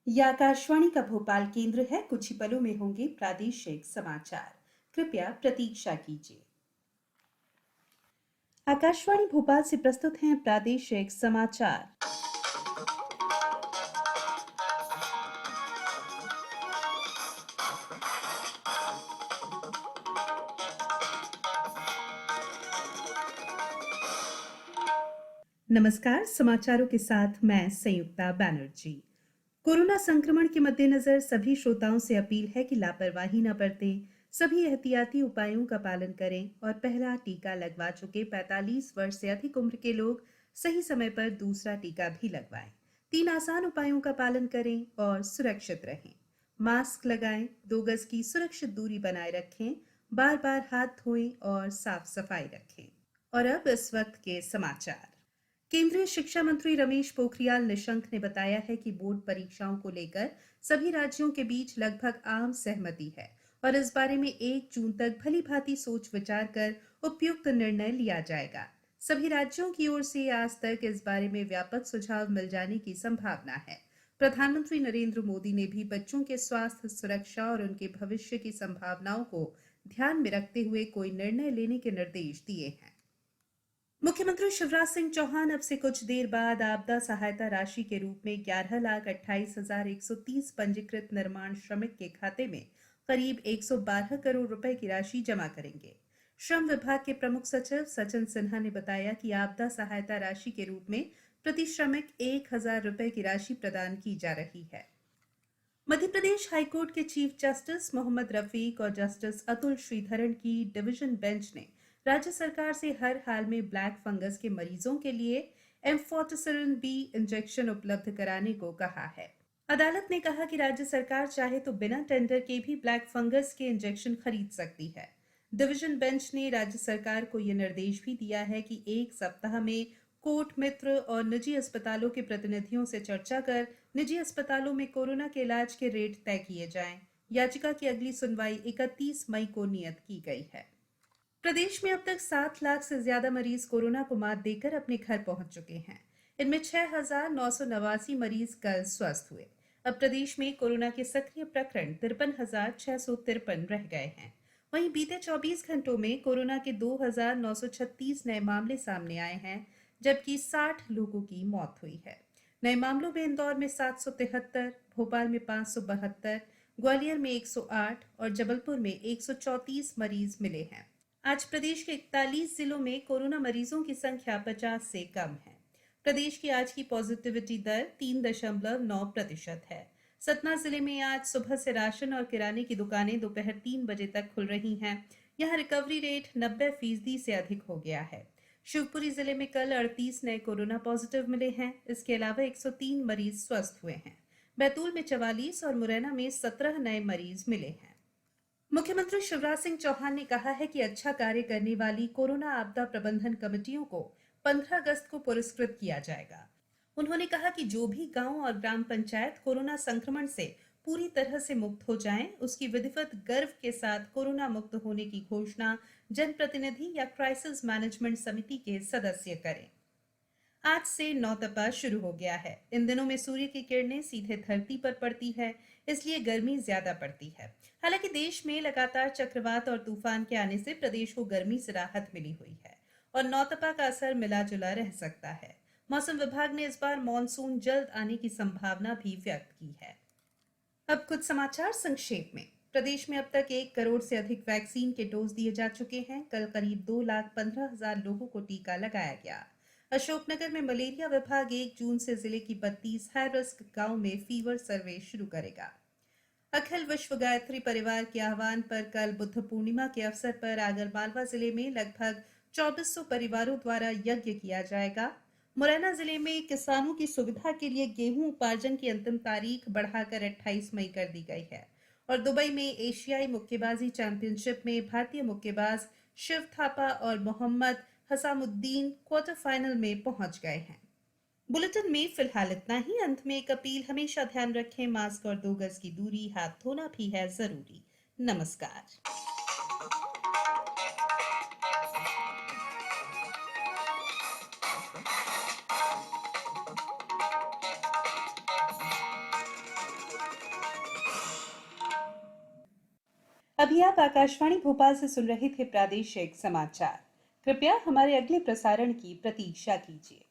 यह आकाशवाणी का भोपाल केंद्र है। कुछ ही पलों में होंगे प्रादेशिक समाचार। कृपया प्रतीक्षा कीजिए। आकाशवाणी भोपाल से प्रस्तुत हैं प्रादेशिक समाचार। नमस्कार, समाचारों के साथ मैं संयुक्ता बैनर्जी। कोरोना संक्रमण के मद्देनजर सभी श्रोताओं से अपील है कि लापरवाही न बरतें, सभी एहतियाती उपायों का पालन करें और पहला टीका लगवा चुके 45 वर्ष से अधिक उम्र के लोग सही समय पर दूसरा टीका भी लगवाएं। 3 आसान उपायों का पालन करें और सुरक्षित रहें। मास्क लगाएं, 2 गज की सुरक्षित दूरी बनाए रखें, बार-बार हाथ धोएं और साफ सफाई रखें। और अब इस वक्त के समाचार। केंद्रीय शिक्षा मंत्री रमेश पोखरियाल निशंक ने बताया है कि बोर्ड परीक्षाओं को लेकर सभी राज्यों के बीच लगभग आम सहमति है और इस बारे में 1 जून तक भली भांति सोच विचार कर उपयुक्त निर्णय लिया जाएगा। सभी राज्यों की ओर से आज तक इस बारे में व्यापक सुझाव मिल जाने की संभावना है। प्रधानमंत्री नरेंद्र मोदी ने भी बच्चों के स्वास्थ्य, सुरक्षा और उनके भविष्य की संभावनाओं को ध्यान में रखते हुए कोई निर्णय लेने के निर्देश दिए हैं। मुख्यमंत्री शिवराज सिंह चौहान अब से कुछ देर बाद आपदा सहायता राशि के रूप में 11,28,130 पंजीकृत निर्माण श्रमिक के खाते में करीब 112 करोड़ रुपए की राशि जमा करेंगे। श्रम विभाग के प्रमुख सचिव सचिन सिन्हा ने बताया कि आपदा सहायता राशि के रूप में प्रति श्रमिक 1,000 रुपए की राशि प्रदान की जा रही है। मध्य प्रदेश हाईकोर्ट के चीफ जस्टिस मोहम्मद रफीक और जस्टिस अतुल श्रीधरन की डिवीजन बेंच ने राज्य सरकार से हर हाल में ब्लैक फंगस के मरीजों के लिए एम्फोटेसिलिन बी इंजेक्शन उपलब्ध कराने को कहा है। अदालत ने कहा कि राज्य सरकार चाहे तो बिना टेंडर के भी ब्लैक फंगस के इंजेक्शन खरीद सकती है। डिवीजन बेंच ने राज्य सरकार को यह निर्देश भी दिया है कि 1 सप्ताह में कोर्ट मित्र और निजी अस्पतालों के प्रतिनिधियों से चर्चा कर निजी अस्पतालों में कोरोना के इलाज के रेट तय किए जाएं। याचिका की अगली सुनवाई 31 मई को नियत की गई है। प्रदेश में अब तक 7 लाख से ज्यादा मरीज कोरोना को मात देकर अपने घर पहुंच चुके हैं। इनमें 6,989 मरीज कल स्वस्थ हुए। अब प्रदेश में कोरोना के सक्रिय प्रकरण 53,653 रह गए हैं। वहीं बीते 24 घंटों में कोरोना के 2,936 नए मामले सामने आए हैं, जबकि 60 लोगों की मौत हुई है। नए मामलों में इंदौर में 773, भोपाल में 572, ग्वालियर में 108 और जबलपुर में 134 मरीज मिले हैं। आज प्रदेश के 41 जिलों में कोरोना मरीजों की संख्या 50 से कम है। प्रदेश की आज की पॉजिटिविटी दर 3.9% है। सतना जिले में आज सुबह से राशन और किराने की दुकानें दोपहर 3 बजे तक खुल रही हैं। यहां रिकवरी रेट 90% से अधिक हो गया है। शिवपुरी जिले में कल 38 नए कोरोना पॉजिटिव मिले हैं। इसके अलावा 103 मरीज स्वस्थ हुए हैं। बैतूल में 44 और मुरैना में 17 नए मरीज मिले हैं। मुख्यमंत्री शिवराज सिंह चौहान ने कहा है कि अच्छा कार्य करने वाली कोरोना आपदा प्रबंधन कमेटियों को 15 अगस्त को पुरस्कृत किया जाएगा। उन्होंने कहा कि जो भी गांव और ग्राम पंचायत कोरोना संक्रमण से पूरी तरह से मुक्त हो जाएं, उसकी विधिवत गर्व के साथ कोरोना मुक्त होने की घोषणा जनप्रतिनिधि या क्राइसिस मैनेजमेंट समिति के सदस्य करें। आज से नौतपा शुरू हो गया है। इन दिनों में सूर्य की किरणें सीधे धरती पर पड़ती है, इसलिए गर्मी ज्यादा पड़ती है। हालांकि देश में लगातार चक्रवात और तूफान के आने से प्रदेश को गर्मी से राहत मिली हुई है और नौतपा का असर मिला जुला रह सकता है। मौसम विभाग ने इस बार मानसून जल्द आने की संभावना भी व्यक्त की है। अब कुछ समाचार संक्षेप में। प्रदेश में अब तक 1 करोड़ से अधिक वैक्सीन के डोज दिए जा चुके हैं। कल करीब 2,15,000 लोगों को टीका लगाया गया। अशोकनगर में मलेरिया विभाग 1 जून से जिले की 32 हाई रिस्क गांव में फीवर सर्वे शुरू करेगा। अखिल विश्व गायत्री परिवार के आह्वान पर कल बुद्ध पूर्णिमा के अवसर पर आगरमालवा जिले में लगभग 2400 परिवारों द्वारा यज्ञ किया जाएगा। मुरैना जिले में किसानों की सुविधा के लिए गेहूं उपार्जन की अंतिम तारीख बढ़ाकर 28 मई कर दी गई है। और दुबई में एशियाई मुक्केबाजी चैंपियनशिप में भारतीय मुक्केबाज शिव थापा और मोहम्मद हसामुद्दीन क्वार्टर फाइनल में पहुंच गए हैं। बुलेटिन में फिलहाल इतना ही। अंत में एक अपील, हमेशा ध्यान रखें, मास्क और 2 गज की दूरी, हाथ धोना भी है जरूरी। नमस्कार। अभी आप आकाशवाणी भोपाल से सुन रहे थे प्रादेशिक समाचार। कृपया हमारे अगले प्रसारण की प्रतीक्षा कीजिए।